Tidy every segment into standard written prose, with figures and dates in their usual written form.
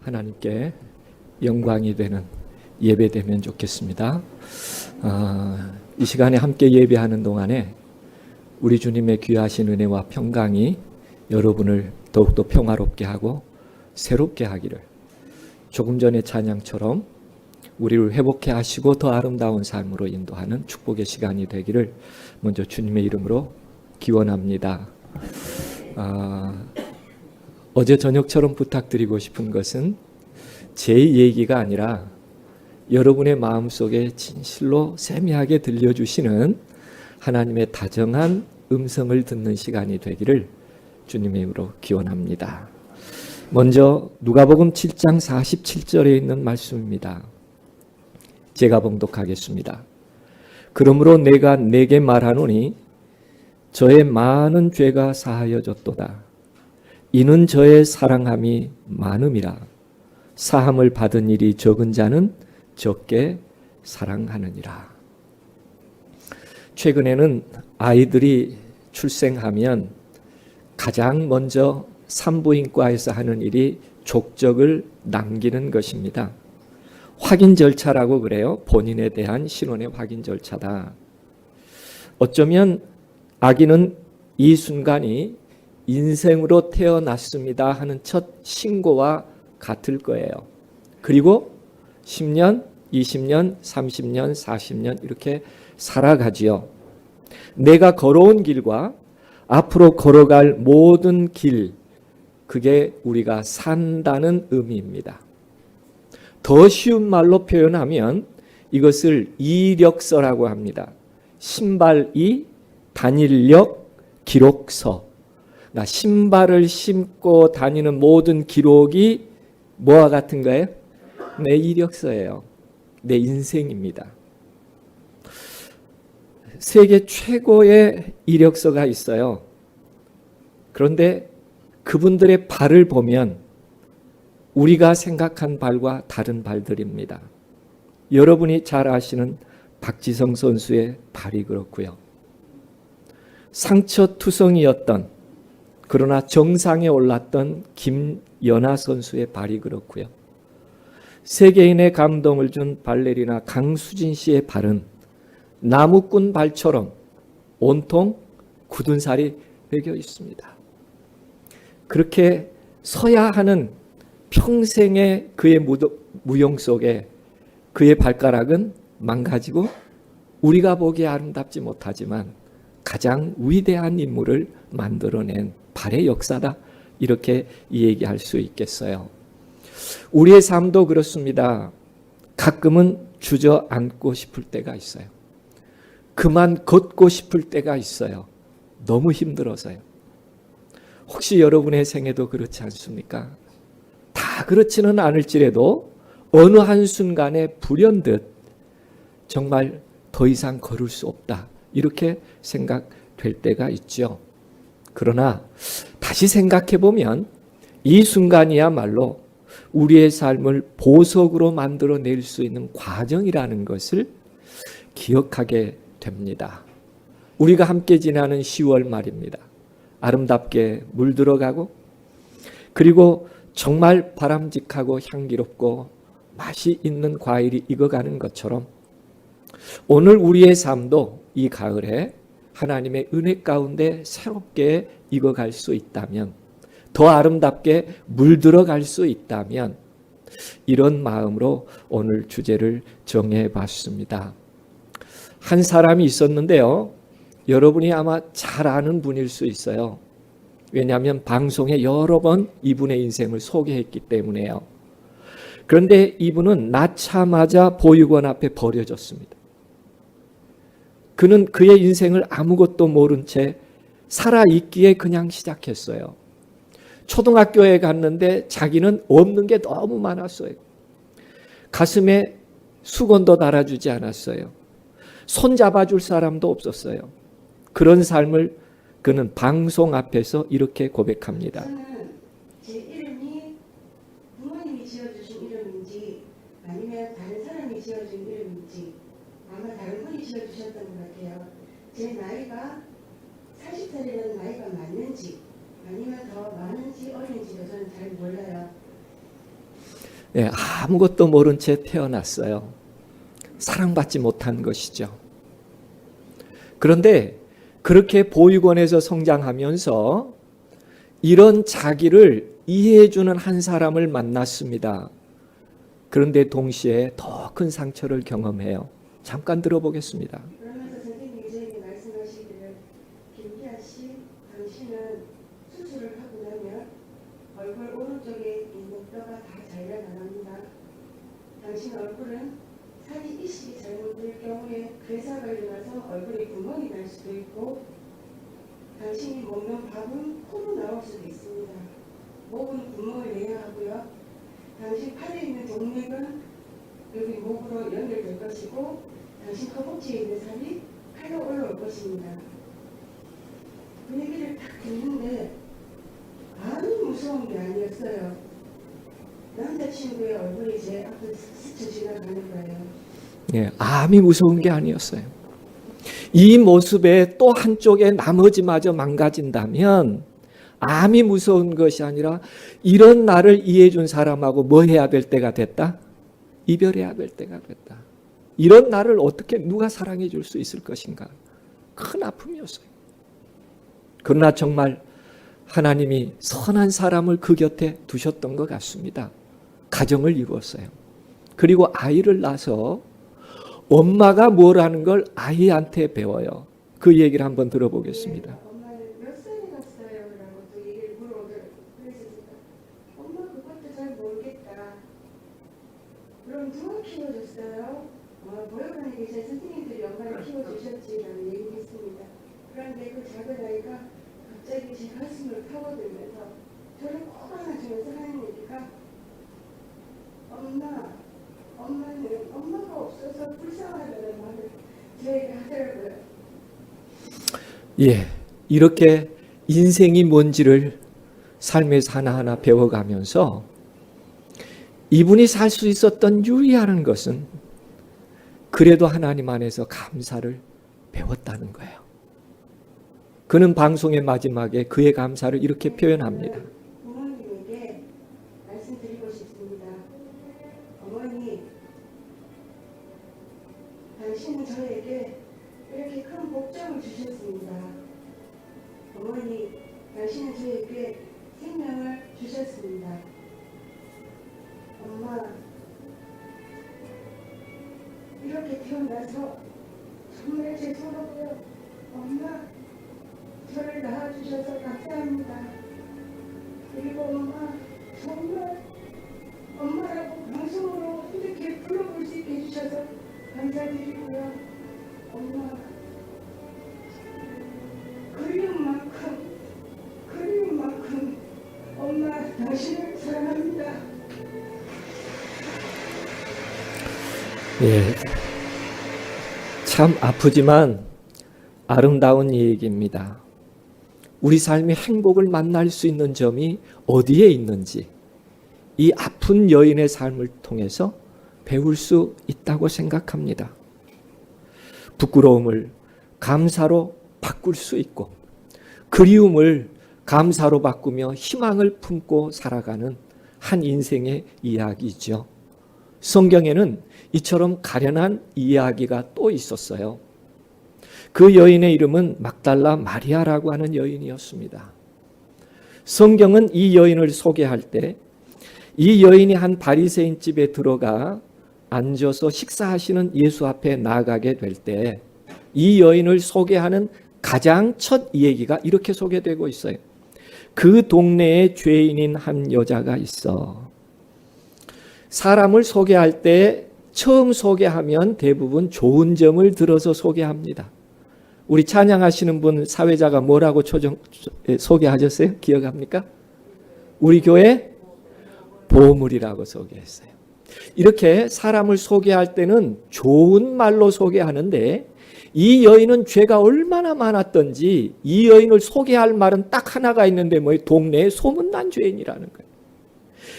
하나님께 영광이 되는 예배 되면 좋겠습니다. 이 시간에 함께 예배하는 동안에 우리 주님의 귀하신 은혜와 평강이 여러분을 더욱더 평화롭게 하고 새롭게 하기를, 조금 전의 찬양처럼 우리를 회복해 하시고 더 아름다운 삶으로 인도하는 축복의 시간이 되기를 먼저 주님의 이름으로 기원합니다. 어제 저녁처럼 부탁드리고 싶은 것은 제 얘기가 아니라 여러분의 마음속에 진실로 세미하게 들려주시는 하나님의 다정한 음성을 듣는 시간이 되기를 주님의 이름으로 기원합니다. 먼저 누가복음 7장 47절에 있는 말씀입니다. 제가 봉독하겠습니다. 그러므로 내가 네게 말하노니 저의 많은 죄가 사하여졌도다. 이는 저의 사랑함이 많음이라. 사함을 받은 일이 적은 자는 적게 사랑하느니라. 최근에는 아이들이 출생하면 가장 먼저 산부인과에서 하는 일이 족적을 남기는 것입니다. 확인 절차라고 그래요. 본인에 대한 신원의 확인 절차다. 어쩌면 아기는 이 순간이 인생으로 태어났습니다 하는 첫 신고와 같을 거예요. 그리고 10년, 20년, 30년, 40년 이렇게 살아가지요. 내가 걸어온 길과 앞으로 걸어갈 모든 길, 그게 우리가 산다는 의미입니다. 더 쉬운 말로 표현하면 이것을 이력서라고 합니다. 신발이 다닐력 기록서. 그러니까 신발을 신고 다니는 모든 기록이 뭐와 같은 거예요? 내 이력서예요. 내 인생입니다. 세계 최고의 이력서가 있어요. 그런데 그분들의 발을 보면 우리가 생각한 발과 다른 발들입니다. 여러분이 잘 아시는 박지성 선수의 발이 그렇고요. 상처투성이었던 그러나 정상에 올랐던 김연아 선수의 발이 그렇고요. 세계인의 감동을 준 발레리나 강수진 씨의 발은 나무꾼 발처럼 온통 굳은 살이 배겨 있습니다. 그렇게 서야 하는 평생의 그의 무용 속에 그의 발가락은 망가지고 우리가 보기에 아름답지 못하지만 가장 위대한 인물을 만들어낸 발의 역사다. 이렇게 얘기할 수 있겠어요. 우리의 삶도 그렇습니다. 가끔은 주저앉고 싶을 때가 있어요. 그만 걷고 싶을 때가 있어요. 너무 힘들어서요. 혹시 여러분의 생애도 그렇지 않습니까? 다 그렇지는 않을지라도 어느 한순간에 불현듯 정말 더 이상 걸을 수 없다. 이렇게 생각될 때가 있죠. 그러나 다시 생각해 보면 이 순간이야말로 우리의 삶을 보석으로 만들어낼 수 있는 과정이라는 것을 기억하게 됩니다. 우리가 함께 지나는 10월 말입니다. 아름답게 물들어가고 그리고 정말 바람직하고 향기롭고 맛이 있는 과일이 익어가는 것처럼 오늘 우리의 삶도 이 가을에 하나님의 은혜 가운데 새롭게 익어갈 수 있다면, 더 아름답게 물들어갈 수 있다면, 이런 마음으로 오늘 주제를 정해봤습니다. 한 사람이 있었는데요. 여러분이 아마 잘 아는 분일 수 있어요. 왜냐하면 방송에 여러 번 이분의 인생을 소개했기 때문에요. 그런데 이분은 낳자마자 보육원 앞에 버려졌습니다. 그는 그의 인생을 아무것도 모른 채 살아있기에 그냥 시작했어요. 초등학교에 갔는데 자기는 없는 게 너무 많았어요. 가슴에 수건도 달아주지 않았어요. 손 잡아줄 사람도 없었어요. 그런 삶을 그는 방송 앞에서 이렇게 고백합니다. 저는 제 이름이 부모님이 지어주신 이름인지 아니면 다른 사람이 지어준 이름인지 아마 다른 분이 지어주셨던 것 같아요. 제 나이가 40살이라는 나이가 맞는지 아니면 더 많은지 어린지도 저는 잘 몰라요. 예, 아무것도 모른 채 태어났어요. 사랑받지 못한 것이죠. 그런데 그렇게 보육원에서 성장하면서 이런 자기를 이해해주는 한 사람을 만났습니다. 그런데 동시에 더 큰 상처를 경험해요. 잠깐 들어보겠습니다. 그러면서 선생님이 저에게 말씀하시기를, 김기아 씨, 당신은 수술을 하고 나면 얼굴 오른쪽에 있는 뼈가 다 잘려 나갑니다. 당신 얼굴은 살이 이식이 잘못될 경우에 괴사가 일어나서 얼굴에 구멍이 날 수도 있고, 당신이 먹는 밥은 코로 나올 수도 있습니다. 목은 구멍을 내야 하고요. 당신 팔에 있는 동맥은 여기 목으로 연결될 것이고, 당신 허벅지에 있는 살이 팔로 올라올 것입니다. 그 얘기를 딱 듣는데 아무 무서운 게 아니었어요. 남자친구의 얼굴이 제 앞을 스쳐 지나가는 거예요. 예, 암이 무서운 게 아니었어요. 이 모습에 또 한쪽에 나머지마저 망가진다면 암이 무서운 것이 아니라 이런 나를 이해해 준 사람하고 뭐 해야 될 때가 됐다? 이별해야 될 때가 됐다. 이런 나를 어떻게 누가 사랑해 줄 수 있을 것인가? 큰 아픔이었어요. 그러나 정말 하나님이 선한 사람을 그 곁에 두셨던 것 같습니다. 가정을 이루었어요. 그리고 아이를 낳아서 엄마가 뭘 하는 걸 아이한테 배워요. 그 얘기를 한번 들어보겠습니다. 엄마는 몇 살이 났어요? 라고 또 얘기를 물어보더라고요. 그래서 제가 엄마 그것도 잘 모르겠다. 그럼 누가 키워줬어요? 보육원에 계신 선생님들이 엄마를 키워주셨지라는 얘기를 했습니다. 그런데 그 작은 아이가 갑자기 제 가슴을 파고들면서 저를 꼭 안아주면서 하는 얘기가, 엄마는 엄마가 없어서 불쌍하다는 말을 저에게 하더라고요. 예, 이렇게 인생이 뭔지를 삶에서 하나하나 배워가면서 이분이 살 수 있었던 유의하는 것은 그래도 하나님 안에서 감사를 배웠다는 거예요. 그는 방송의 마지막에 그의 감사를 이렇게 표현합니다. 부모님에게 말씀드리고 싶습니다. 어머니, 당신은 저에게 이렇게 큰 복장을 주셨습니다. 어머니, 당신은 저에게 생명을 주셨습니다. 엄마, 이렇게 태어나서 정말 죄송하고요. 엄마, 저를 낳아주셔서 감사합니다. 그리고 엄마, 정말 엄마라고 방송으로 이렇게 불러볼 수 있게 해주셔서 감사드리고요. 엄마, 그리운 만큼 엄마 당신을 사랑합니다. 예, 참 아프지만 아름다운 얘기입니다. 우리 삶의 행복을 만날 수 있는 점이 어디에 있는지 이 아픈 여인의 삶을 통해서 배울 수 있다고 생각합니다. 부끄러움을 감사로 바꿀 수 있고 그리움을 감사로 바꾸며 희망을 품고 살아가는 한 인생의 이야기죠. 성경에는 이처럼 가련한 이야기가 또 있었어요. 그 여인의 이름은 막달라 마리아라고 하는 여인이었습니다. 성경은 이 여인을 소개할 때 이 여인이 한 바리새인 집에 들어가 앉아서 식사하시는 예수 앞에 나아가게 될 때 이 여인을 소개하는 가장 첫 얘기가 이렇게 소개되고 있어요. 그 동네에 죄인인 한 여자가 있어. 사람을 소개할 때 처음 소개하면 대부분 좋은 점을 들어서 소개합니다. 우리 찬양하시는 분 사회자가 뭐라고 소개하셨어요? 기억합니까? 우리 교회 보물이라고 소개했어요. 이렇게 사람을 소개할 때는 좋은 말로 소개하는데 이 여인은 죄가 얼마나 많았던지 이 여인을 소개할 말은 딱 하나가 있는데 동네에 소문난 죄인이라는 거예요.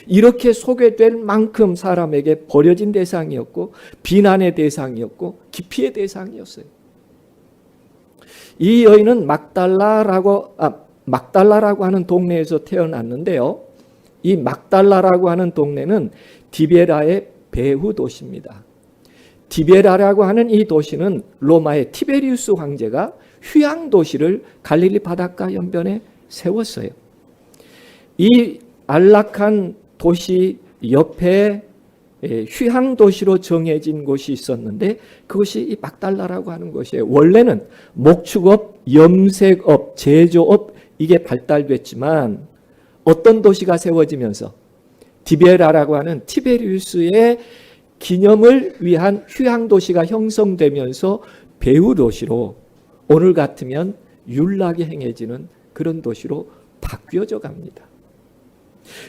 이렇게 소개될 만큼 사람에게 버려진 대상이었고 비난의 대상이었고 기피의 대상이었어요. 이 여인은 막달라라고 하는 동네에서 태어났는데요. 이 막달라라고 하는 동네는 디베라의 배후 도시입니다. 디베라라고 하는 이 도시는 로마의 티베리우스 황제가 휴양 도시를 갈릴리 바닷가 연변에 세웠어요. 이 안락한 도시 옆에 휴양 도시로 정해진 곳이 있었는데 그것이 이 막달라라고 하는 곳이에요. 원래는 목축업, 염색업, 제조업 이게 발달됐지만 어떤 도시가 세워지면서 디베라라고 하는 티베리우스의 기념을 위한 휴양 도시가 형성되면서 배후 도시로 오늘 같으면 율락이 행해지는 그런 도시로 바뀌어져 갑니다.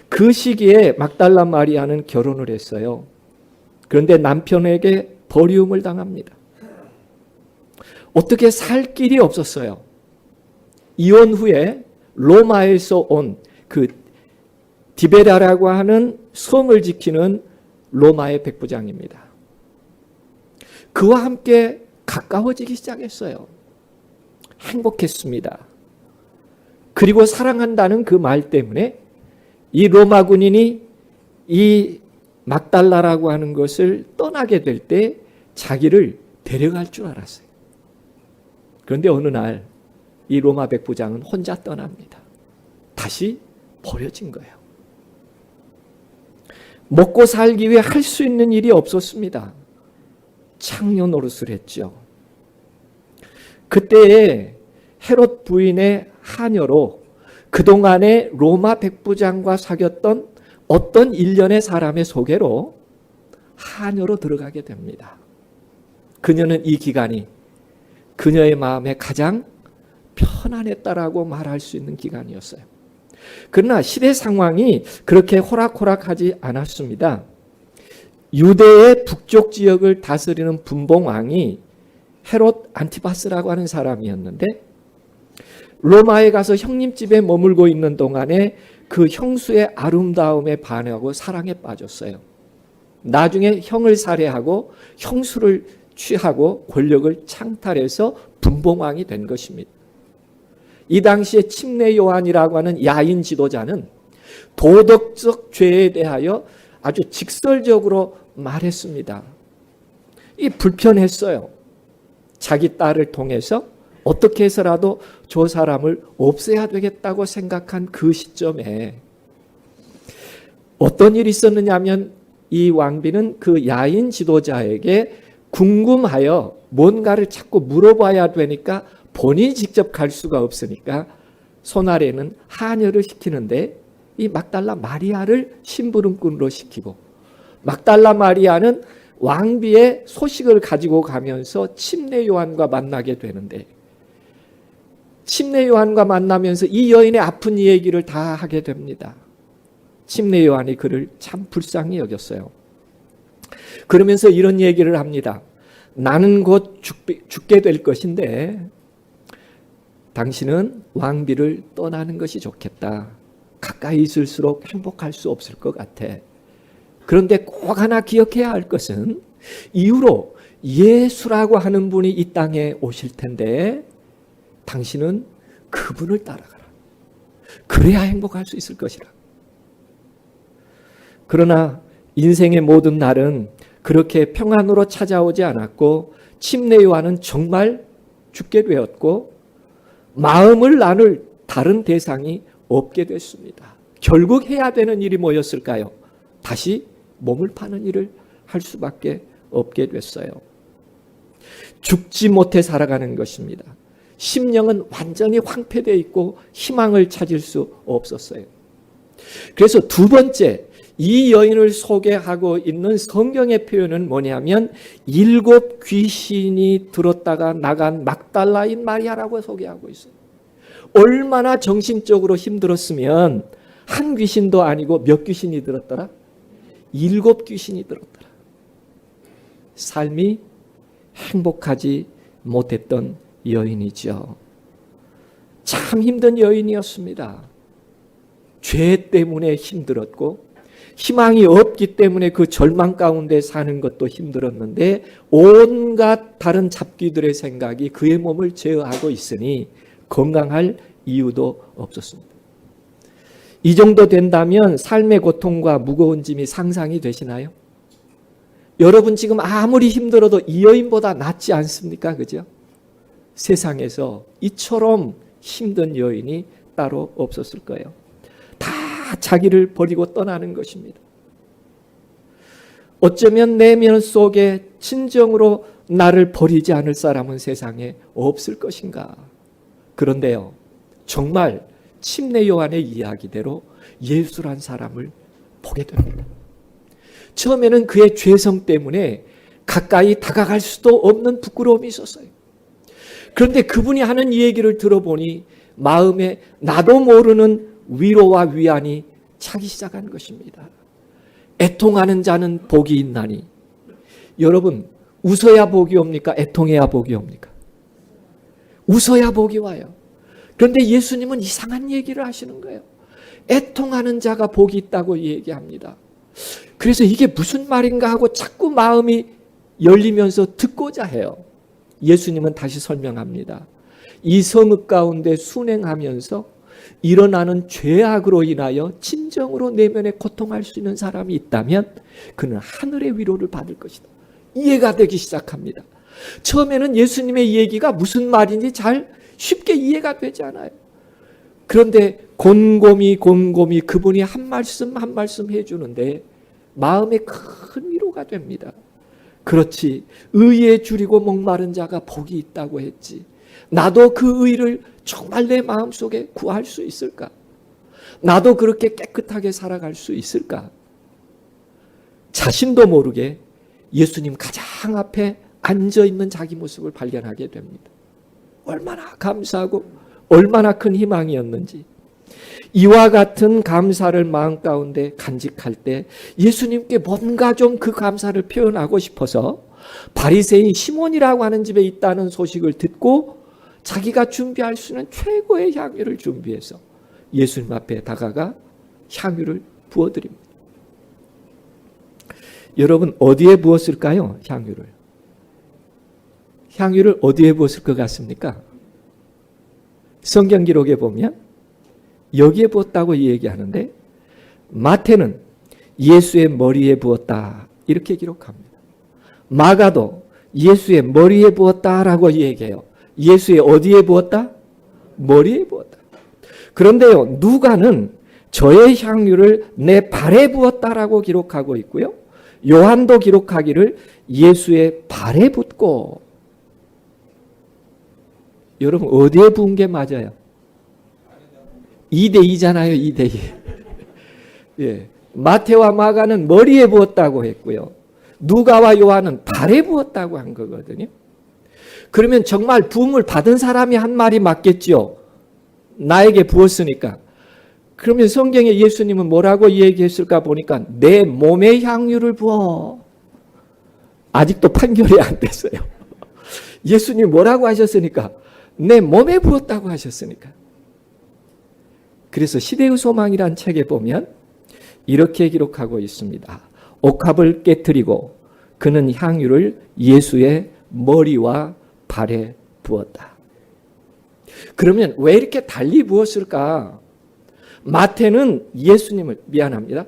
그 시기에 막달라 마리아는 결혼을 했어요. 그런데 남편에게 버리움을 당합니다. 어떻게 살 길이 없었어요. 이혼 후에 로마에서 온 그 디베라라고 하는 성을 지키는 로마의 백부장입니다. 그와 함께 가까워지기 시작했어요. 행복했습니다. 그리고 사랑한다는 그 말 때문에 이 로마 군인이 이 막달라라고 하는 것을 떠나게 될 때 자기를 데려갈 줄 알았어요. 그런데 어느 날 이 로마 백부장은 혼자 떠납니다. 다시 버려진 거예요. 먹고 살기 위해 할 수 있는 일이 없었습니다. 창녀 노릇을 했죠. 그때에 헤롯 부인의 하녀로 그동안에 로마 백부장과 사귀었던 어떤 일련의 사람의 소개로 하녀로 들어가게 됩니다. 그녀는 이 기간이 그녀의 마음에 가장 편안했다라고 말할 수 있는 기간이었어요. 그러나 시대 상황이 그렇게 호락호락하지 않았습니다. 유대의 북쪽 지역을 다스리는 분봉왕이 헤롯 안티파스라고 하는 사람이었는데 로마에 가서 형님 집에 머물고 있는 동안에 그 형수의 아름다움에 반하고 사랑에 빠졌어요. 나중에 형을 살해하고 형수를 취하고 권력을 창탈해서 분봉왕이 된 것입니다. 이 당시에 침례 요한이라고 하는 야인 지도자는 도덕적 죄에 대하여 아주 직설적으로 말했습니다. 이 불편했어요. 자기 딸을 통해서 어떻게 해서라도 저 사람을 없애야 되겠다고 생각한 그 시점에 어떤 일이 있었느냐 하면 이 왕비는 그 야인 지도자에게 궁금하여 뭔가를 자꾸 물어봐야 되니까 본인이 직접 갈 수가 없으니까 손아래는 하녀를 시키는데 이 막달라 마리아를 심부름꾼으로 시키고 막달라 마리아는 왕비의 소식을 가지고 가면서 침례 요한과 만나게 되는데 침례 요한과 만나면서 이 여인의 아픈 얘기를 다 하게 됩니다. 침례 요한이 그를 참 불쌍히 여겼어요. 그러면서 이런 얘기를 합니다. 나는 곧 죽게 될 것인데 당신은 왕비를 떠나는 것이 좋겠다. 가까이 있을수록 행복할 수 없을 것 같아. 그런데 꼭 하나 기억해야 할 것은 이후로 예수라고 하는 분이 이 땅에 오실 텐데 당신은 그분을 따라가라. 그래야 행복할 수 있을 것이라. 그러나 인생의 모든 날은 그렇게 평안으로 찾아오지 않았고 침례 요한은 정말 죽게 되었고 마음을 나눌 다른 대상이 없게 됐습니다. 결국 해야 되는 일이 뭐였을까요? 다시 몸을 파는 일을 할 수밖에 없게 됐어요. 죽지 못해 살아가는 것입니다. 심령은 완전히 황폐되어 있고 희망을 찾을 수 없었어요. 그래서 두 번째 이 여인을 소개하고 있는 성경의 표현은 뭐냐면 7 귀신이 들었다가 나간 막달라인 마리아라고 소개하고 있어요. 얼마나 정신적으로 힘들었으면 한 귀신도 아니고 몇 귀신이 들었더라? 7 귀신이 들었더라. 삶이 행복하지 못했던 여인이죠. 참 힘든 여인이었습니다. 죄 때문에 힘들었고 희망이 없기 때문에 그 절망 가운데 사는 것도 힘들었는데 온갖 다른 잡귀들의 생각이 그의 몸을 제어하고 있으니 건강할 이유도 없었습니다. 이 정도 된다면 삶의 고통과 무거운 짐이 상상이 되시나요? 여러분 지금 아무리 힘들어도 이 여인보다 낫지 않습니까? 그죠? 세상에서 이처럼 힘든 여인이 따로 없었을 거예요. 다 자기를 버리고 떠나는 것입니다. 어쩌면 내면 속에 진정으로 나를 버리지 않을 사람은 세상에 없을 것인가. 그런데요, 정말 침례 요한의 이야기대로 예수란 사람을 보게 됩니다. 처음에는 그의 죄성 때문에 가까이 다가갈 수도 없는 부끄러움이 있었어요. 그런데 그분이 하는 이 얘기를 들어보니 마음에 나도 모르는 위로와 위안이 차기 시작한 것입니다. 애통하는 자는 복이 있나니. 여러분, 웃어야 복이 옵니까? 애통해야 복이 옵니까? 웃어야 복이 와요. 그런데 예수님은 이상한 얘기를 하시는 거예요. 애통하는 자가 복이 있다고 얘기합니다. 그래서 이게 무슨 말인가 하고 자꾸 마음이 열리면서 듣고자 해요. 예수님은 다시 설명합니다. 이 성읍 가운데 순행하면서 일어나는 죄악으로 인하여 진정으로 내면에 고통할 수 있는 사람이 있다면 그는 하늘의 위로를 받을 것이다. 이해가 되기 시작합니다. 처음에는 예수님의 얘기가 무슨 말인지 잘 쉽게 이해가 되지 않아요. 그런데 곰곰이 그분이 한 말씀 한 말씀 해주는데 마음에 큰 위로가 됩니다. 그렇지, 의에 줄이고 목마른 자가 복이 있다고 했지. 나도 그 의를 정말 내 마음속에 구할 수 있을까? 나도 그렇게 깨끗하게 살아갈 수 있을까? 자신도 모르게 예수님 가장 앞에 앉아있는 자기 모습을 발견하게 됩니다. 얼마나 감사하고 얼마나 큰 희망이었는지. 이와 같은 감사를 마음 가운데 간직할 때 예수님께 뭔가 좀 그 감사를 표현하고 싶어서 바리새인 시몬이라고 하는 집에 있다는 소식을 듣고 자기가 준비할 수 있는 최고의 향유를 준비해서 예수님 앞에 다가가 향유를 부어드립니다. 여러분, 어디에 부었을까요? 향유를 어디에 부었을 것 같습니까? 성경 기록에 보면 여기에 부었다고 얘기하는데 마태는 예수의 머리에 부었다 이렇게 기록합니다. 마가도 예수의 머리에 부었다라고 얘기해요. 예수의 어디에 부었다? 머리에 부었다. 그런데요, 누가는 저의 향유를 내 발에 부었다라고 기록하고 있고요. 요한도 기록하기를 예수의 발에 붓고. 여러분, 어디에 부은 게 맞아요? 2대2잖아요, 2대2. 예. 마태와 마가는 머리에 부었다고 했고요. 누가와 요한은 발에 부었다고 한 거거든요. 그러면 정말 부음을 받은 사람이 한 말이 맞겠지요. 나에게 부었으니까. 그러면 성경에 예수님은 뭐라고 얘기했을까 보니까 내 몸에 향유를 부어. 아직도 판결이 안 됐어요. 예수님이 뭐라고 하셨으니까? 내 몸에 부었다고 하셨으니까. 그래서 시대의 소망이란 책에 보면 이렇게 기록하고 있습니다. 옥합을 깨뜨리고 그는 향유를 예수의 머리와 발에 부었다. 그러면 왜 이렇게 달리 부었을까? 마태는 예수님을, 미안합니다.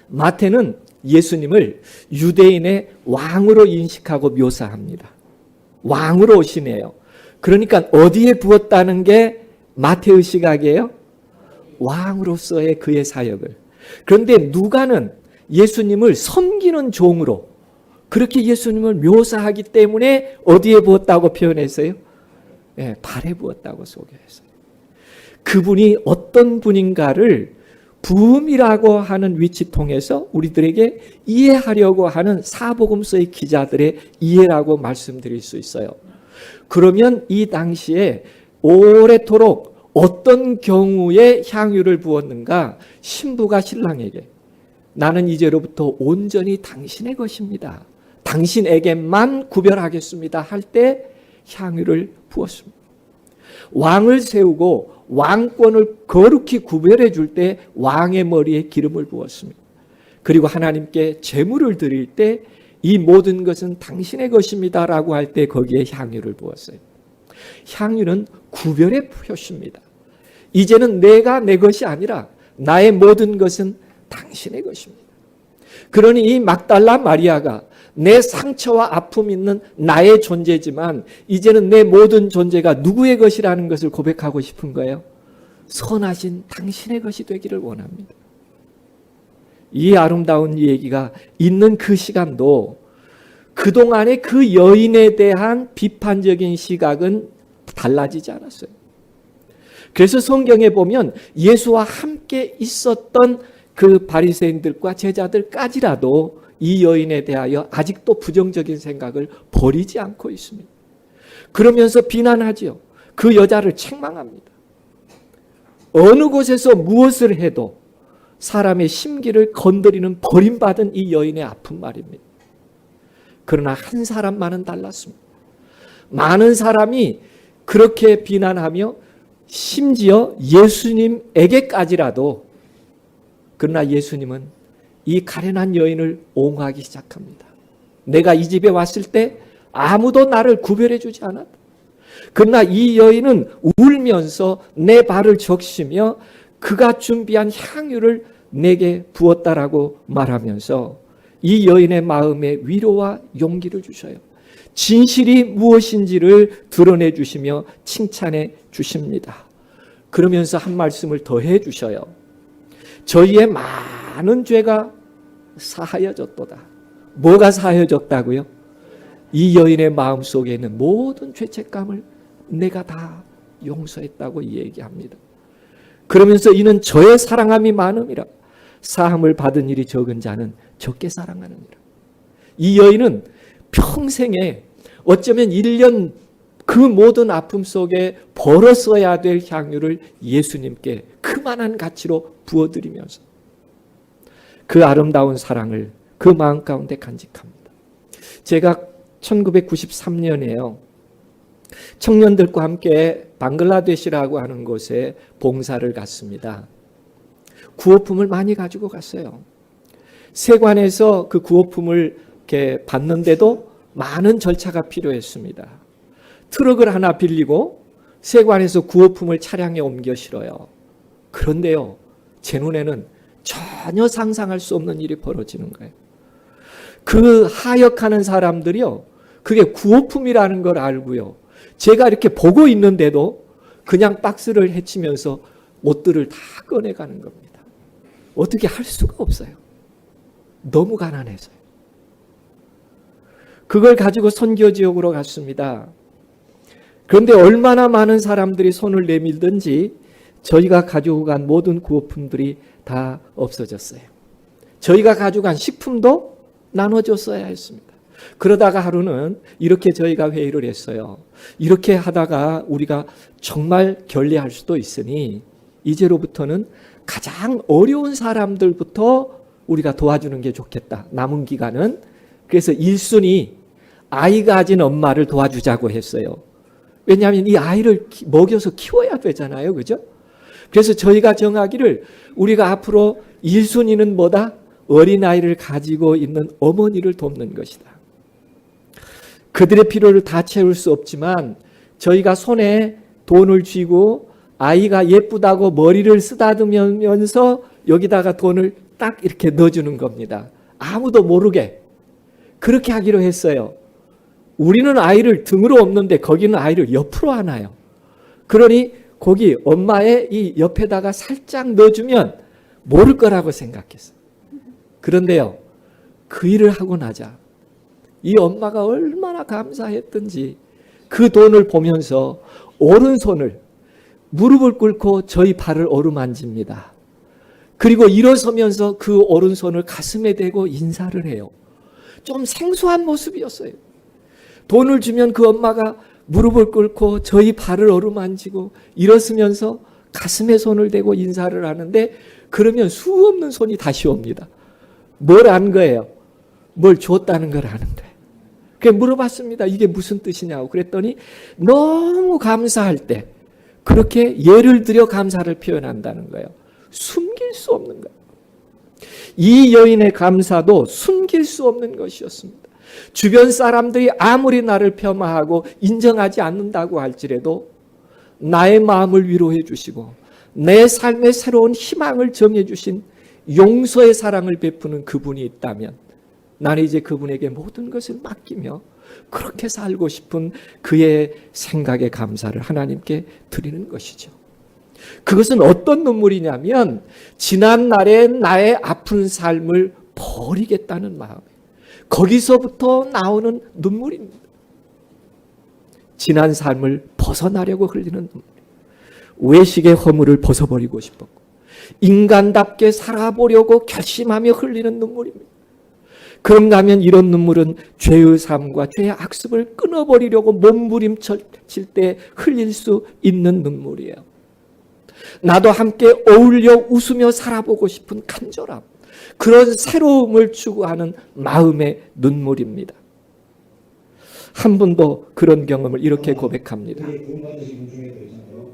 마태는 예수님을 유대인의 왕으로 인식하고 묘사합니다. 왕으로 오시네요. 그러니까 어디에 부었다는 게 마태의 시각이에요? 왕으로서의 그의 사역을. 그런데 누가는 예수님을 섬기는 종으로 그렇게 예수님을 묘사하기 때문에 어디에 부었다고 표현했어요? 네, 발에 부었다고 소개했어요. 그분이 어떤 분인가를 부음이라고 하는 위치 통해서 우리들에게 이해하려고 하는 사복음서의 기자들의 이해라고 말씀드릴 수 있어요. 그러면 이 당시에 오래도록 어떤 경우에 향유를 부었는가? 신부가 신랑에게 나는 이제로부터 온전히 당신의 것입니다. 당신에게만 구별하겠습니다. 할 때 향유를 부었습니다. 왕을 세우고 왕권을 거룩히 구별해 줄 때 왕의 머리에 기름을 부었습니다. 그리고 하나님께 제물을 드릴 때 이 모든 것은 당신의 것입니다 라고 할 때 거기에 향유를 부었어요. 향유는 구별의 표시입니다. 이제는 내가 내 것이 아니라 나의 모든 것은 당신의 것입니다. 그러니 이 막달라 마리아가 내 상처와 아픔 있는 나의 존재지만 이제는 내 모든 존재가 누구의 것이라는 것을 고백하고 싶은 거예요. 선하신 당신의 것이 되기를 원합니다. 이 아름다운 얘기가 있는 그 시간도 그동안의 그 여인에 대한 비판적인 시각은 달라지지 않았어요. 그래서 성경에 보면 예수와 함께 있었던 그 바리새인들과 제자들까지라도 이 여인에 대하여 아직도 부정적인 생각을 버리지 않고 있습니다. 그러면서 비난하지요. 그 여자를 책망합니다. 어느 곳에서 무엇을 해도 사람의 심기를 건드리는 버림받은 이 여인의 아픈 말입니다. 그러나 한 사람만은 달랐습니다. 많은 사람이 그렇게 비난하며 심지어 예수님에게까지라도, 그러나 예수님은 이 가련한 여인을 옹호하기 시작합니다. 내가 이 집에 왔을 때 아무도 나를 구별해 주지 않았다. 그러나 이 여인은 울면서 내 발을 적시며 그가 준비한 향유를 내게 부었다라고 말하면서 이 여인의 마음에 위로와 용기를 주셔요. 진실이 무엇인지를 드러내 주시며 칭찬해 주십니다. 그러면서 한 말씀을 더해 주셔요. 저희의 많은 죄가 사하여졌도다. 뭐가 사하여졌다고요? 이 여인의 마음속에 있는 모든 죄책감을 내가 다 용서했다고 얘기합니다. 그러면서 이는 저의 사랑함이 많음이라 사함을 받은 일이 적은 자는 적게 사랑하느니라. 이 여인은 평생에 어쩌면 1년 그 모든 아픔 속에 벌었어야 될 향유를 예수님께 그만한 가치로 부어드리면서 그 아름다운 사랑을 그 마음 가운데 간직합니다. 제가 1993년에요. 청년들과 함께 방글라데시라고 하는 곳에 봉사를 갔습니다. 구호품을 많이 가지고 갔어요. 세관에서 그 구호품을 이렇게 받는데도 많은 절차가 필요했습니다. 트럭을 하나 빌리고 세관에서 구호품을 차량에 옮겨 실어요. 그런데요, 제 눈에는 전혀 상상할 수 없는 일이 벌어지는 거예요. 그 하역하는 사람들이요, 그게 구호품이라는 걸 알고요, 제가 이렇게 보고 있는데도 그냥 박스를 헤치면서 옷들을 다 꺼내가는 겁니다. 어떻게 할 수가 없어요. 너무 가난해서요. 그걸 가지고 선교 지역으로 갔습니다. 그런데 얼마나 많은 사람들이 손을 내밀든지 저희가 가지고 간 모든 구호품들이 다 없어졌어요. 저희가 가지고 간 식품도 나눠줬어야 했습니다. 그러다가 하루는 이렇게 저희가 회의를 했어요. 이렇게 하다가 우리가 정말 결례할 수도 있으니 이제로부터는 가장 어려운 사람들부터 우리가 도와주는 게 좋겠다. 남은 기간은. 그래서 1순위 아이가 가진 엄마를 도와주자고 했어요. 왜냐하면 이 아이를 먹여서 키워야 되잖아요. 그죠? 그래서 저희가 정하기를 우리가 앞으로 1순위는 뭐다? 어린아이를 가지고 있는 어머니를 돕는 것이다. 그들의 필요를 다 채울 수 없지만 저희가 손에 돈을 쥐고 아이가 예쁘다고 머리를 쓰다듬으면서 여기다가 돈을 딱 이렇게 넣어주는 겁니다. 아무도 모르게 그렇게 하기로 했어요. 우리는 아이를 등으로 엎는데 거기는 아이를 옆으로 안아요. 그러니 거기 엄마의 이 옆에다가 살짝 넣어주면 모를 거라고 생각했어요. 그런데요, 그 일을 하고 나자 이 엄마가 얼마나 감사했던지 그 돈을 보면서 오른손을 무릎을 꿇고 저희 발을 어루만집니다. 그리고 일어서면서 그 오른손을 가슴에 대고 인사를 해요. 좀 생소한 모습이었어요. 돈을 주면 그 엄마가 무릎을 꿇고 저희 발을 어루만지고 일어서면서 가슴에 손을 대고 인사를 하는데 그러면 수 없는 손이 다시 옵니다. 뭘 안 거예요? 뭘 줬다는 걸 아는데. 그래서 물어봤습니다. 이게 무슨 뜻이냐고. 그랬더니 너무 감사할 때 그렇게 예를 들여 감사를 표현한다는 거예요. 숨길 수 없는 거예요. 이 여인의 감사도 숨길 수 없는 것이었습니다. 주변 사람들이 아무리 나를 폄하하고 인정하지 않는다고 할지라도 나의 마음을 위로해 주시고 내 삶의 새로운 희망을 정해주신 용서의 사랑을 베푸는 그분이 있다면 나는 이제 그분에게 모든 것을 맡기며 그렇게 살고 싶은 그의 생각에 감사를 하나님께 드리는 것이죠. 그것은 어떤 눈물이냐면 지난날의 나의 아픈 삶을 버리겠다는 마음, 거기서부터 나오는 눈물입니다. 지난 삶을 벗어나려고 흘리는 눈물, 외식의 허물을 벗어버리고 싶었고 인간답게 살아보려고 결심하며 흘리는 눈물입니다. 그런가 하면 이런 눈물은 죄의 삶과 죄의 악습을 끊어버리려고 몸부림칠 때 흘릴 수 있는 눈물이에요. 나도 함께 어울려 웃으며 살아보고 싶은 간절함, 그런 새로움을 추구하는 마음의 눈물입니다. 한 분도 그런 경험을 이렇게 고백합니다. 구원받으신 분 중에도 있잖아요.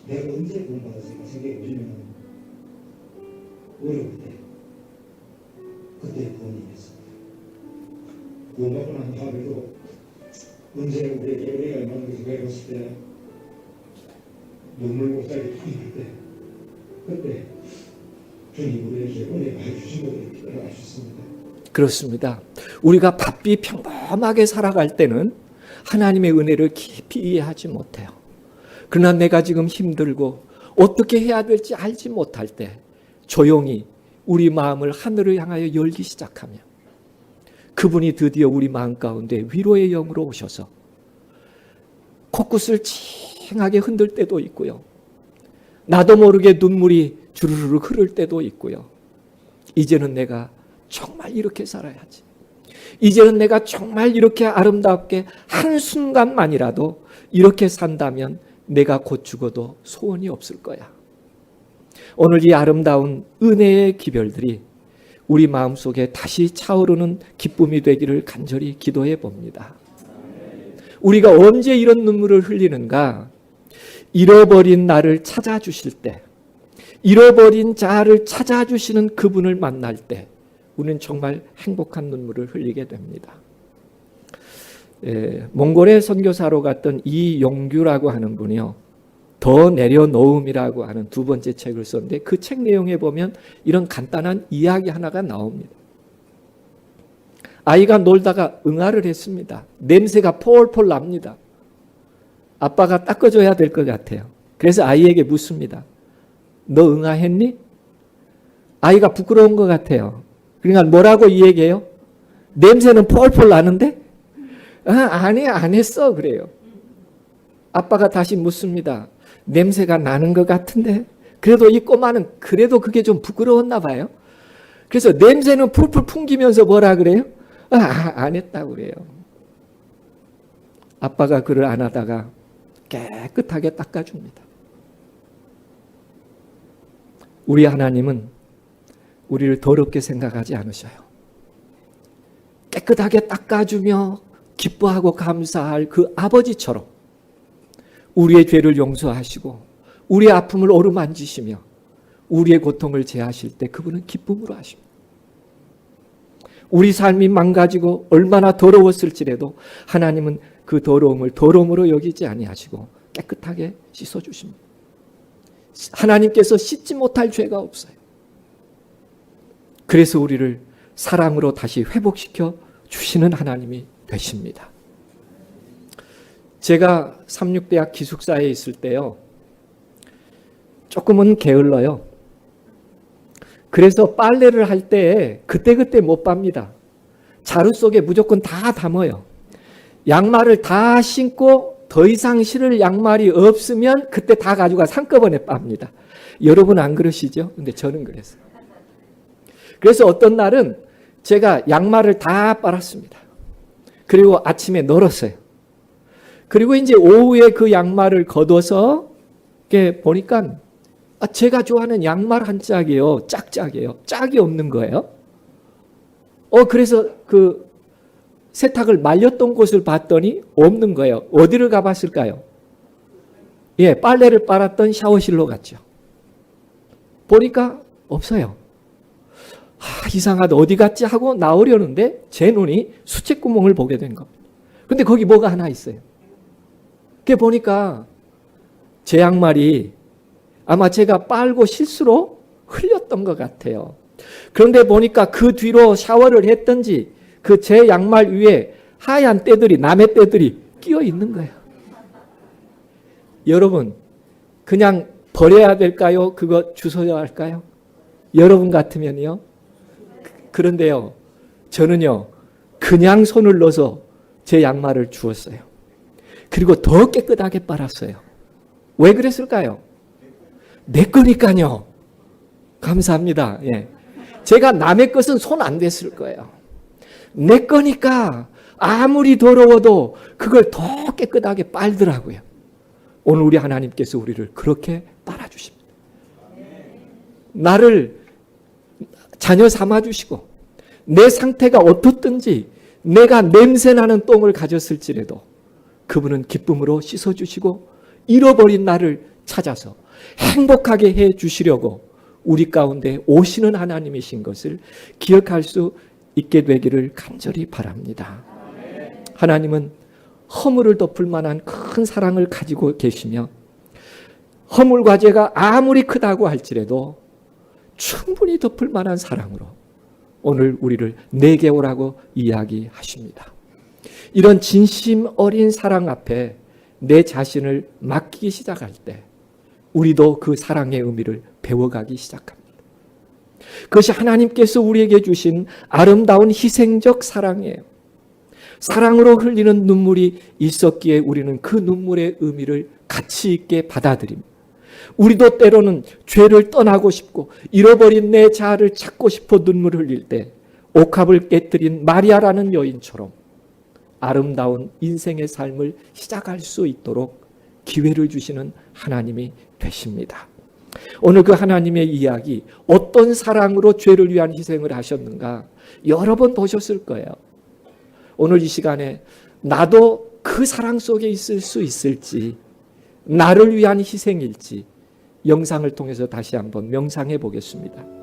내가 언제 구원받았을까 생각해 보시면 어려울 때 그때 구원이 됐습니다. 구원받고 난 다음에도 언제 우리에게 은혜가 임하는 것을 배웠을 때 눈물 목살이 퉁일 때 그때 주님 우리에게 은혜 많이 주신 것을 알수 있습니다. 그렇습니다. 우리가 바삐 평범하게 살아갈 때는 하나님의 은혜를 깊이 이해하지 못해요. 그러나 내가 지금 힘들고 어떻게 해야 될지 알지 못할 때 조용히 우리 마음을 하늘을 향하여 열기 시작하며 그분이 드디어 우리 마음 가운데 위로의 영으로 오셔서 코끝을 칭하게 흔들 때도 있고요. 나도 모르게 눈물이 주르르 흐를 때도 있고요. 이제는 내가 정말 이렇게 살아야지. 이제는 내가 정말 이렇게 아름답게 한순간만이라도 이렇게 산다면 내가 곧 죽어도 소원이 없을 거야. 오늘 이 아름다운 은혜의 기별들이 우리 마음속에 다시 차오르는 기쁨이 되기를 간절히 기도해 봅니다. 우리가 언제 이런 눈물을 흘리는가? 잃어버린 나를 찾아주실 때, 잃어버린 자를 찾아주시는 그분을 만날 때 우리는 정말 행복한 눈물을 흘리게 됩니다. 몽골에 선교사로 갔던 이용규라고 하는 분이요, 더 내려놓음이라고 하는 두 번째 책을 썼는데 그 책 내용에 보면 이런 간단한 이야기 하나가 나옵니다. 아이가 놀다가 응아를 했습니다. 냄새가 폴폴 납니다. 아빠가 닦아줘야 될 것 같아요. 그래서 아이에게 묻습니다. 너 응아했니? 아이가 부끄러운 것 같아요. 그러니까 뭐라고 이야기해요? 냄새는 폴폴 나는데? 아니 안 했어 그래요. 아빠가 다시 묻습니다. 냄새가 나는 것 같은데? 그래도 이 꼬마는 그래도 그게 좀 부끄러웠나 봐요. 그래서 냄새는 풀풀 풍기면서 뭐라 그래요? 안 했다고 그래요. 아빠가 그를 안아다가 깨끗하게 닦아줍니다. 우리 하나님은 우리를 더럽게 생각하지 않으셔요. 깨끗하게 닦아주며 기뻐하고 감사할 그 아버지처럼 우리의 죄를 용서하시고 우리의 아픔을 어루만지시며 우리의 고통을 제하실 때 그분은 기쁨으로 하십니다. 우리 삶이 망가지고 얼마나 더러웠을지라도 하나님은 그 더러움을 더러움으로 여기지 아니하시고 깨끗하게 씻어주십니다. 하나님께서 씻지 못할 죄가 없어요. 그래서 우리를 사랑으로 다시 회복시켜 주시는 하나님이 되십니다. 제가 삼육대학 기숙사에 있을 때요, 조금은 게을러요. 그래서 빨래를 할 때 그때그때 못 빱니다. 자루 속에 무조건 다 담아요. 양말을 다 신고 더 이상 신을 양말이 없으면 그때 다 가져가 한꺼번에 빱니다. 여러분 안 그러시죠? 근데 저는 그랬어요. 그래서 어떤 날은 제가 양말을 다 빨았습니다. 그리고 아침에 널었어요. 그리고 이제 오후에 그 양말을 걷어서 이렇게 보니까 제가 좋아하는 양말 한 짝이에요. 짝짝이에요. 짝이 없는 거예요. 그래서 그 세탁을 말렸던 곳을 봤더니 없는 거예요. 어디를 가봤을까요? 빨래를 빨았던 샤워실로 갔죠. 보니까 없어요. 이상하다. 어디 갔지 하고 나오려는데 제 눈이 수채구멍을 보게 된 겁니다. 근데 거기 뭐가 하나 있어요. 그게 보니까 제 양말이 아마 제가 빨고 실수로 흘렸던 것 같아요. 그런데 보니까 그 뒤로 샤워를 했던지 그 제 양말 위에 하얀 때들이, 남의 때들이 끼어 있는 거예요. 여러분, 그냥 버려야 될까요? 그거 주워야 할까요? 여러분 같으면요. 그런데요, 저는요, 그냥 손을 넣어서 제 양말을 주웠어요. 그리고 더 깨끗하게 빨았어요. 왜 그랬을까요? 내 거니까요. 감사합니다. 예. 제가 남의 것은 손 안 댔을 거예요. 내 거니까 아무리 더러워도 그걸 더 깨끗하게 빨더라고요. 오늘 우리 하나님께서 우리를 그렇게 빨아주십니다. 나를 자녀 삼아주시고 내 상태가 어떻든지 내가 냄새나는 똥을 가졌을지라도 그분은 기쁨으로 씻어주시고 잃어버린 나를 찾아서 행복하게 해주시려고 우리 가운데 오시는 하나님이신 것을 기억할 수 있게 되기를 간절히 바랍니다. 하나님은 허물을 덮을 만한 큰 사랑을 가지고 계시며 허물과 죄가 아무리 크다고 할지라도 충분히 덮을 만한 사랑으로 오늘 우리를 내게 오라고 이야기하십니다. 이런 진심 어린 사랑 앞에 내 자신을 맡기기 시작할 때 우리도 그 사랑의 의미를 배워가기 시작합니다. 그것이 하나님께서 우리에게 주신 아름다운 희생적 사랑이에요. 사랑으로 흘리는 눈물이 있었기에 우리는 그 눈물의 의미를 가치 있게 받아들입니다. 우리도 때로는 죄를 떠나고 싶고 잃어버린 내 자아를 찾고 싶어 눈물을 흘릴 때 옥합을 깨뜨린 마리아라는 여인처럼 아름다운 인생의 삶을 시작할 수 있도록 기회를 주시는 하나님이 되십니다. 오늘 그 하나님의 이야기, 어떤 사랑으로 죄를 위한 희생을 하셨는가 여러 번 보셨을 거예요. 오늘 이 시간에 나도 그 사랑 속에 있을 수 있을지, 나를 위한 희생일지 영상을 통해서 다시 한번 명상해 보겠습니다.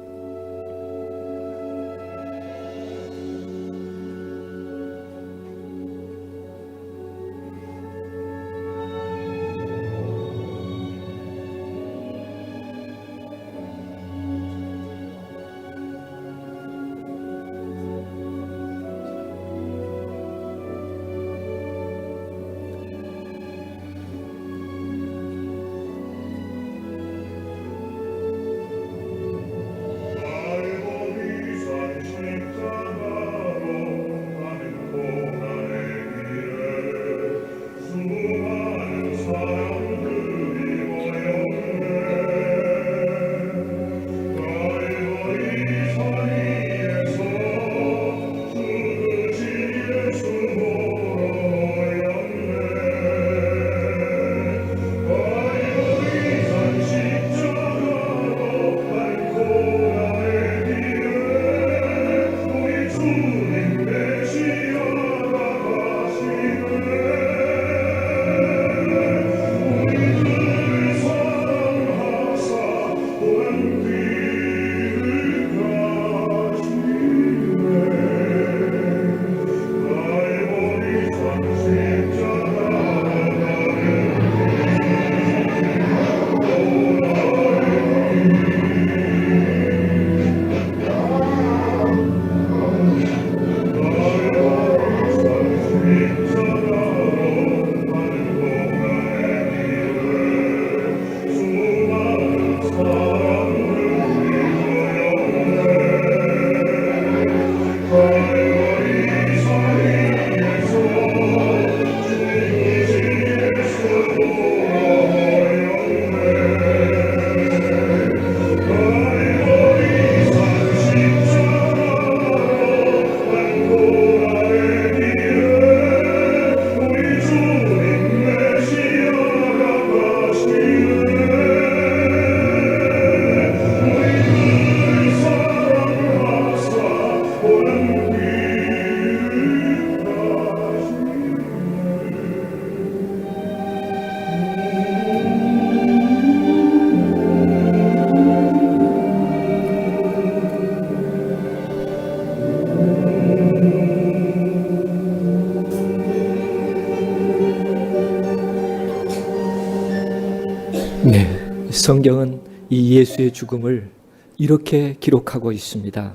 성경은 이 예수의 죽음을 이렇게 기록하고 있습니다.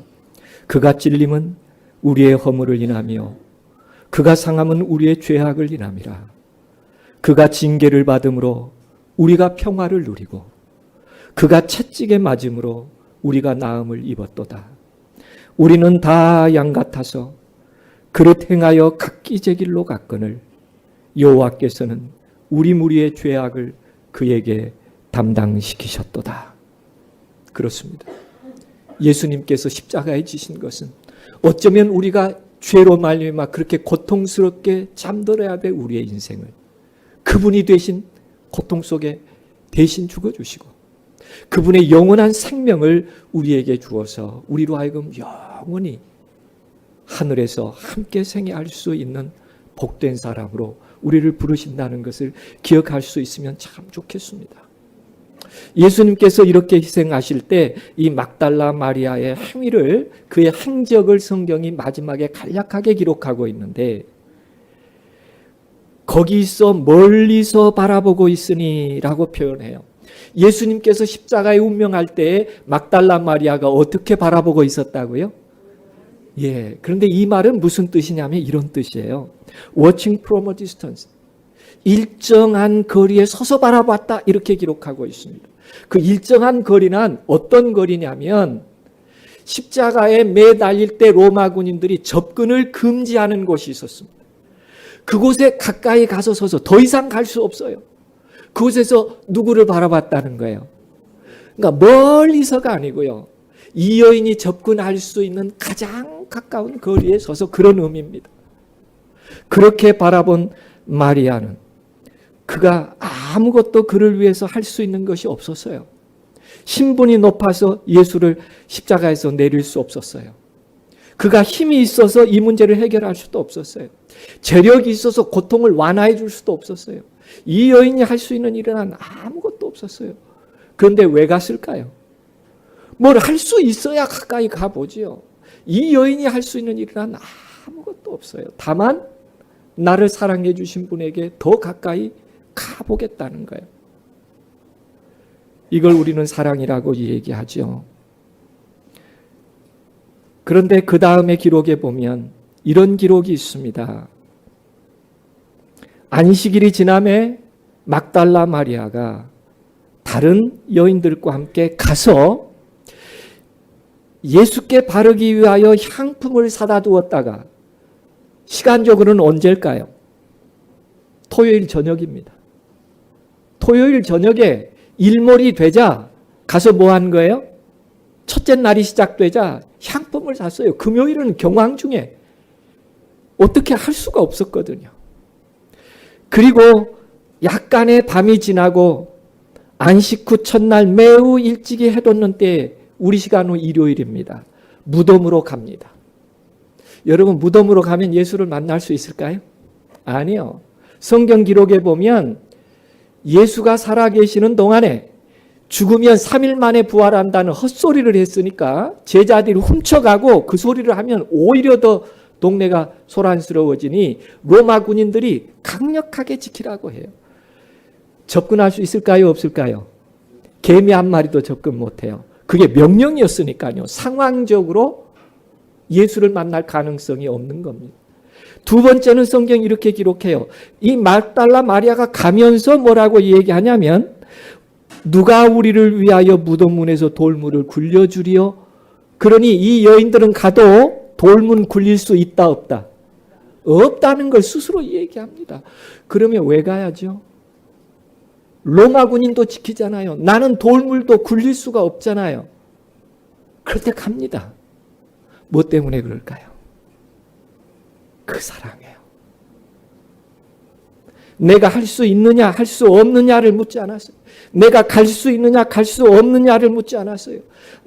그가 찔림은 우리의 허물을 인하며 그가 상함은 우리의 죄악을 인함이라. 그가 징계를 받음으로 우리가 평화를 누리고 그가 채찍에 맞음으로 우리가 나음을 입었도다. 우리는 다 양 같아서 그릇 행하여 각기 제 길로 갔거늘 여호와께서는 우리 무리의 죄악을 그에게 담당시키셨도다. 그렇습니다. 예수님께서 십자가에 지신 것은 어쩌면 우리가 죄로 말미암아 그렇게 고통스럽게 잠들어야 될 우리의 인생을 그분이 대신 고통 속에 대신 죽어주시고 그분의 영원한 생명을 우리에게 주어서 우리로 하여금 영원히 하늘에서 함께 생애할 수 있는 복된 사람으로 우리를 부르신다는 것을 기억할 수 있으면 참 좋겠습니다. 예수님께서 이렇게 희생하실 때 이 막달라 마리아의 행위를, 그의 행적을 성경이 마지막에 간략하게 기록하고 있는데, 거기서 멀리서 바라보고 있으니 라고 표현해요. 예수님께서 십자가에 운명할 때 막달라 마리아가 어떻게 바라보고 있었다고요? 예. 그런데 이 말은 무슨 뜻이냐면 이런 뜻이에요. Watching from a distance. 일정한 거리에 서서 바라봤다. 이렇게 기록하고 있습니다. 그 일정한 거리는 어떤 거리냐면 십자가에 매달릴 때 로마 군인들이 접근을 금지하는 곳이 있었습니다. 그곳에 가까이 가서 서서 더 이상 갈 수 없어요. 그곳에서 누구를 바라봤다는 거예요. 그러니까 멀리서가 아니고요. 이 여인이 접근할 수 있는 가장 가까운 거리에 서서 그런 의미입니다. 그렇게 바라본 마리아는 그가 아무것도 그를 위해서 할 수 있는 것이 없었어요. 신분이 높아서 예수를 십자가에서 내릴 수 없었어요. 그가 힘이 있어서 이 문제를 해결할 수도 없었어요. 재력이 있어서 고통을 완화해 줄 수도 없었어요. 이 여인이 할 수 있는 일은 아무것도 없었어요. 그런데 왜 갔을까요? 뭘 할 수 있어야 가까이 가보지요. 이 여인이 할 수 있는 일은 아무것도 없어요. 다만 나를 사랑해 주신 분에게 더 가까이 가보겠다는 거예요. 이걸 우리는 사랑이라고 얘기하죠. 그런데 그 다음에 기록에 보면 이런 기록이 있습니다. 안식일이 지남에 막달라 마리아가 다른 여인들과 함께 가서 예수께 바르기 위하여 향품을 사다 두었다가 시간적으로는 언제일까요? 토요일 저녁입니다. 토요일 저녁에 일몰이 되자 가서 뭐 한 거예요? 첫째 날이 시작되자 향품을 샀어요. 금요일은 경황 중에 어떻게 할 수가 없었거든요. 그리고 약간의 밤이 지나고 안식 후 첫날 매우 일찍이 해돋는 때에 우리 시간 후 일요일입니다. 무덤으로 갑니다. 여러분, 무덤으로 가면 예수를 만날 수 있을까요? 아니요. 성경 기록에 보면 예수가 살아계시는 동안에 죽으면 3일 만에 부활한다는 헛소리를 했으니까 제자들이 훔쳐가고 그 소리를 하면 오히려 더 동네가 소란스러워지니 로마 군인들이 강력하게 지키라고 해요. 접근할 수 있을까요? 없을까요? 개미 한 마리도 접근 못해요. 그게 명령이었으니까요. 상황적으로 예수를 만날 가능성이 없는 겁니다. 두 번째는 성경이 이렇게 기록해요. 이 막달라 마리아가 가면서 뭐라고 얘기하냐면 누가 우리를 위하여 무덤 문에서 돌문을 굴려주리요? 그러니 이 여인들은 가도 돌문 굴릴 수 있다 없다? 없다는 걸 스스로 얘기합니다. 그러면 왜 가야죠? 로마 군인도 지키잖아요. 나는 돌물도 굴릴 수가 없잖아요. 그럴 때 갑니다. 뭐 때문에 그럴까요? 그 사랑이에요. 내가 할 수 있느냐 할 수 없느냐를 묻지 않았어요. 내가 갈 수 있느냐 갈 수 없느냐를 묻지 않았어요.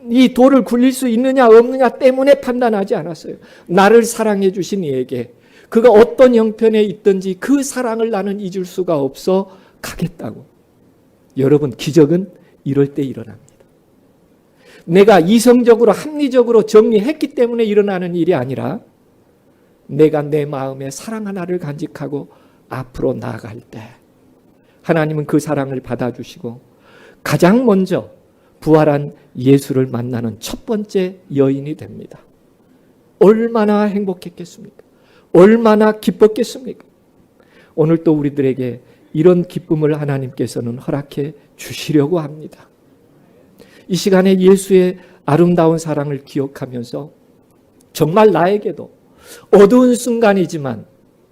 이 돌을 굴릴 수 있느냐 없느냐 때문에 판단하지 않았어요. 나를 사랑해 주신 이에게 그가 어떤 형편에 있든지 그 사랑을 나는 잊을 수가 없어 가겠다고. 여러분, 기적은 이럴 때 일어납니다. 내가 이성적으로 합리적으로 정리했기 때문에 일어나는 일이 아니라 내가 내 마음에 사랑 하나를 간직하고 앞으로 나아갈 때 하나님은 그 사랑을 받아주시고 가장 먼저 부활한 예수를 만나는 첫 번째 여인이 됩니다. 얼마나 행복했겠습니까? 얼마나 기뻤겠습니까? 오늘 또 우리들에게 이런 기쁨을 하나님께서는 허락해 주시려고 합니다. 이 시간에 예수의 아름다운 사랑을 기억하면서 정말 나에게도 어두운 순간이지만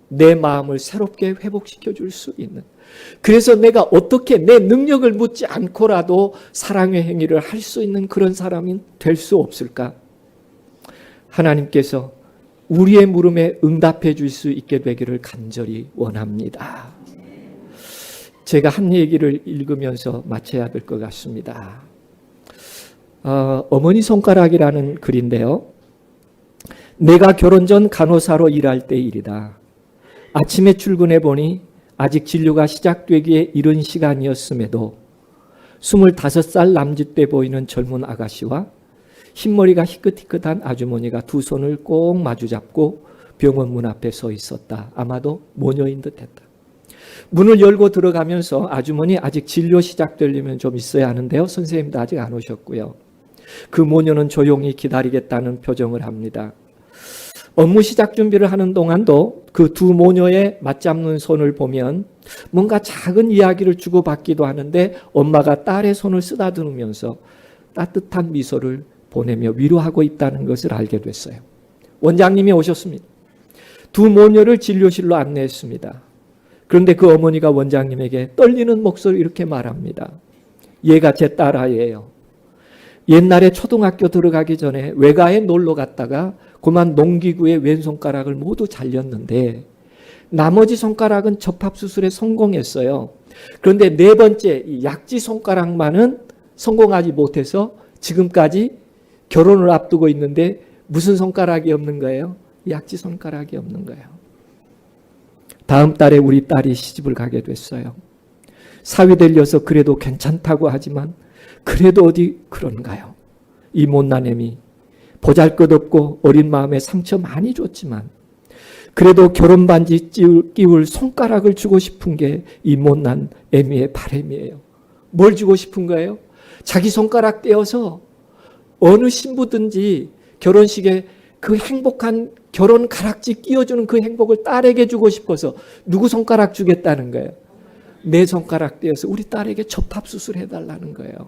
내 마음을 새롭게 회복시켜 줄 수 있는, 그래서 내가 어떻게 내 능력을 묻지 않고라도 사랑의 행위를 할 수 있는 그런 사람이 될 수 없을까? 하나님께서 우리의 물음에 응답해 줄 수 있게 되기를 간절히 원합니다. 제가 한 얘기를 읽으면서 마쳐야 될 것 같습니다. 어머니 손가락이라는 글인데요. 내가 결혼 전 간호사로 일할 때 일이다. 아침에 출근해 보니 아직 진료가 시작되기에 이른 시간이었음에도 25살 남짓돼 보이는 젊은 아가씨와 흰머리가 희끗희끗한 아주머니가 두 손을 꼭 마주잡고 병원 문 앞에 서 있었다. 아마도 모녀인 듯했다. 문을 열고 들어가면서 아주머니 아직 진료 시작되려면 좀 있어야 하는데요. 선생님도 아직 안 오셨고요. 그 모녀는 조용히 기다리겠다는 표정을 합니다. 업무 시작 준비를 하는 동안도 그 두 모녀의 맞잡는 손을 보면 뭔가 작은 이야기를 주고받기도 하는데 엄마가 딸의 손을 쓰다듬으면서 따뜻한 미소를 보내며 위로하고 있다는 것을 알게 됐어요. 원장님이 오셨습니다. 두 모녀를 진료실로 안내했습니다. 그런데 그 어머니가 원장님에게 떨리는 목소리로 이렇게 말합니다. 얘가 제 딸아이예요. 옛날에 초등학교 들어가기 전에 외가에 놀러 갔다가 그만 농기구의 왼손가락을 모두 잘렸는데 나머지 손가락은 접합수술에 성공했어요. 그런데 네 번째 이 약지 손가락만은 성공하지 못해서 지금까지 결혼을 앞두고 있는데 무슨 손가락이 없는 거예요? 약지 손가락이 없는 거예요. 다음 달에 우리 딸이 시집을 가게 됐어요. 사위될 녀석 그래도 괜찮다고 하지만 그래도 어디 그런가요? 이 못난애미 보잘것없고 어린 마음에 상처 많이 줬지만 그래도 결혼 반지 끼울 손가락을 주고 싶은 게 이 못난 애미의 바람이에요. 뭘 주고 싶은 거예요? 자기 손가락 떼어서 어느 신부든지 결혼식에 그 행복한 결혼 가락지 끼워주는 그 행복을 딸에게 주고 싶어서 누구 손가락 주겠다는 거예요? 내 손가락 떼어서 우리 딸에게 접합수술 해달라는 거예요.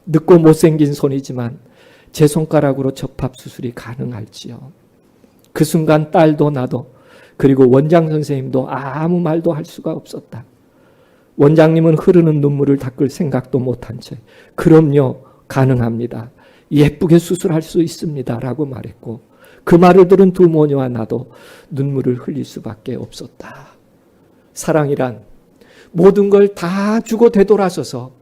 늙고 못생긴 손이지만 제 손가락으로 접합수술이 가능할지요. 그 순간 딸도 나도 그리고 원장 선생님도 아무 말도 할 수가 없었다. 원장님은 흐르는 눈물을 닦을 생각도 못한 채 그럼요 가능합니다. 예쁘게 수술할 수 있습니다 라고 말했고 그 말을 들은 두 모녀와 나도 눈물을 흘릴 수밖에 없었다. 사랑이란 모든 걸 다 주고 되돌아서서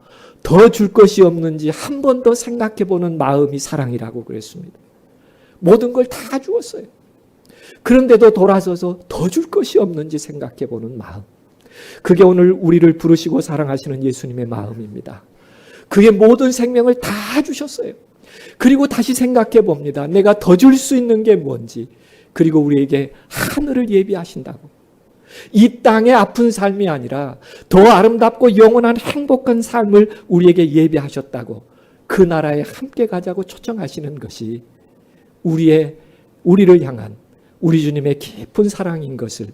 더 줄 것이 없는지 한 번 더 생각해보는 마음이 사랑이라고 그랬습니다. 모든 걸 다 주었어요. 그런데도 돌아서서 더 줄 것이 없는지 생각해보는 마음. 그게 오늘 우리를 부르시고 사랑하시는 예수님의 마음입니다. 그의 모든 생명을 다 주셨어요. 그리고 다시 생각해 봅니다. 내가 더 줄 수 있는 게 뭔지. 그리고 우리에게 하늘을 예비하신다고. 이 땅의 아픈 삶이 아니라 더 아름답고 영원한 행복한 삶을 우리에게 예비하셨다고. 그 나라에 함께 가자고 초청하시는 것이 우리를 향한 우리 주님의 깊은 사랑인 것을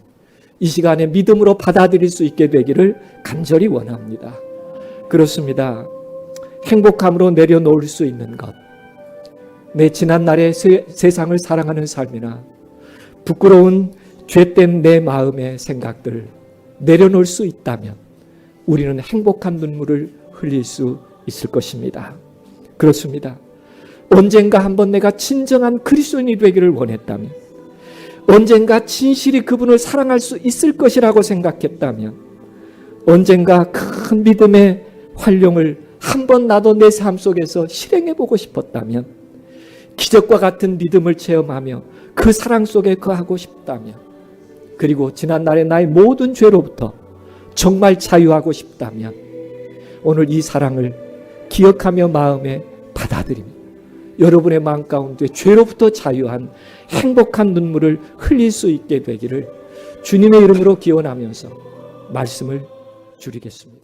이 시간에 믿음으로 받아들일 수 있게 되기를 간절히 원합니다. 그렇습니다. 행복함으로 내려놓을 수 있는 것, 내 지난날의 세상을 사랑하는 삶이나 부끄러운 죄된 내 마음의 생각들 내려놓을 수 있다면 우리는 행복한 눈물을 흘릴 수 있을 것입니다. 그렇습니다. 언젠가 한번 내가 진정한 그리스도인이 되기를 원했다면, 언젠가 진실이 그분을 사랑할 수 있을 것이라고 생각했다면, 언젠가 큰 믿음의 활용을 한번 나도 내 삶 속에서 실행해보고 싶었다면, 기적과 같은 믿음을 체험하며 그 사랑 속에 거하고 싶다면, 그리고 지난날의 나의 모든 죄로부터 정말 자유하고 싶다면 오늘 이 사랑을 기억하며 마음에 받아들이며 여러분의 마음 가운데 죄로부터 자유한 행복한 눈물을 흘릴 수 있게 되기를 주님의 이름으로 기원하면서 말씀을 줄이겠습니다.